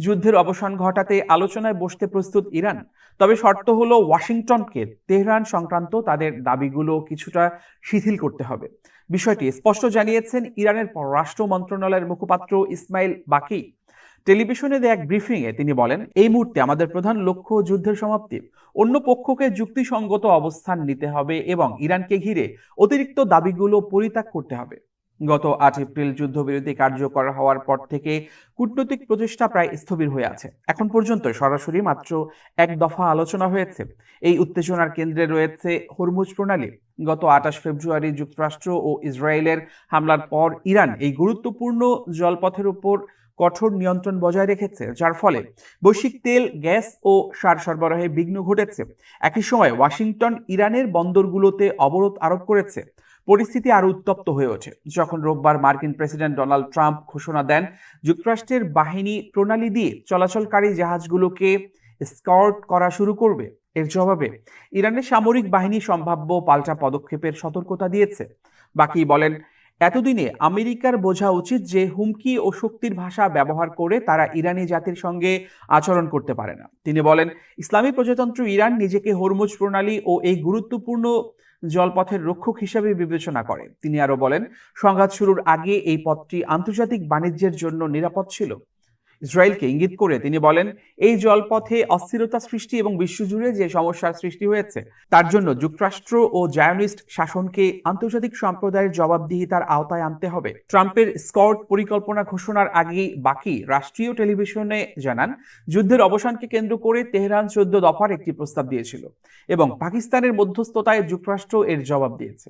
যুদ্ধের অবসান ঘটাতে আলোচনায় বসতে প্রস্তুত ইরান, তবে শর্ত হলো ওয়াশিংটনকে তেহরান সংক্রান্ত তাদের দাবিগুলো কিছুটা শিথিল করতে হবে। বিষয়টি স্পষ্ট জানিয়েছেন ইরানের পররাষ্ট্র মন্ত্রণালয়ের মুখপাত্র ইসমাইল বাকি। টেলিভিশনে দেয়া এক ব্রিফিংয়ে তিনি বলেন, এই মুহূর্তে আমাদের প্রধান লক্ষ্য যুদ্ধের সমাপ্তি। অন্য পক্ষকে যুক্তিসঙ্গত অবস্থান নিতে হবে এবং ইরানকে ঘিরে অতিরিক্ত দাবিগুলো পরিত্যাগ করতে হবে। গত ৮ এপ্রিল যুদ্ধবিরতি কার্যকর হওয়ার পর থেকে কূটনৈতিক প্রচেষ্টা প্রায় স্থবির হয়ে আছে। এখন পর্যন্ত সরাসরি মাত্র এক দফা আলোচনা হয়েছে। এই উত্তেজনার কেন্দ্রে রয়েছে হরমুজ প্রণালী। গত ২৮ ফেব্রুয়ারি যুক্তরাষ্ট্র ও ইসরায়েলের হামলার পর ইরান এই গুরুত্বপূর্ণ জলপথের উপর কঠোর নিয়ন্ত্রণ বজায় রেখেছে, যার ফলে বৈশ্বিক তেল, গ্যাস ও সার সরবরাহে বিঘ্ন ঘটেছে। একই সময় ওয়াশিংটন ইরানের বন্দরগুলোতে অবরোধ আরোপ করেছে। পরিস্থিতি আরো উত্তপ্ত হয়ে ওঠে যখন রোববার মার্কিন প্রেসিডেন্ট ডোনাল্ড ট্রাম্প ঘোষণা দেন যুক্তরাষ্ট্রের বাহিনী প্রণালী দিয়ে চলাচলকারী জাহাজগুলোকে স্কর্ট করা শুরু করবে। এর জবাবে ইরানের সামরিক বাহিনী সম্ভাব্য পাল্টা পদক্ষেপের সতর্কতা দিয়েছে। বাকি বলেন, এতদিনে আমেরিকার বোঝা উচিত যে হুমকি ও শক্তির ভাষা ব্যবহার করে তারা ইরানি জাতির সঙ্গে আচরণ করতে পারে না। তিনি বলেন, ইসলামী প্রজাতন্ত্র ইরান নিজেকে হরমুজ প্রণালী ও এই গুরুত্বপূর্ণ জলপথের রক্ষক হিসেবে বিবেচনা করে। তিনি আরো বলেন, সংঘাত শুরুর আগে এই পথটি আন্তর্জাতিক বাণিজ্যের জন্য নিরাপদ ছিল। ইসরায়েলকে ইঙ্গিত করে তিনি বলেন, এই জলপথে অস্থিরতা সৃষ্টি এবং বিশ্বজুড়ে যে সমস্যার সৃষ্টি হয়েছে তার জন্য যুক্তরাষ্ট্র ও জায়নিস্ট শাসনকে আন্তর্জাতিক সম্প্রদায়ের জবাবদিহিতার আওতায় আনতে হবে। ট্রাম্পের স্কট পরিকল্পনা ঘোষণার আগেই বাকি রাষ্ট্রীয় টেলিভিশনে জানান, যুদ্ধের অবসানকে কেন্দ্র করে তেহরান ১৪ দফার একটি প্রস্তাব দিয়েছিল এবং পাকিস্তানের মধ্যস্থতায় যুক্তরাষ্ট্র এর জবাব দিয়েছে।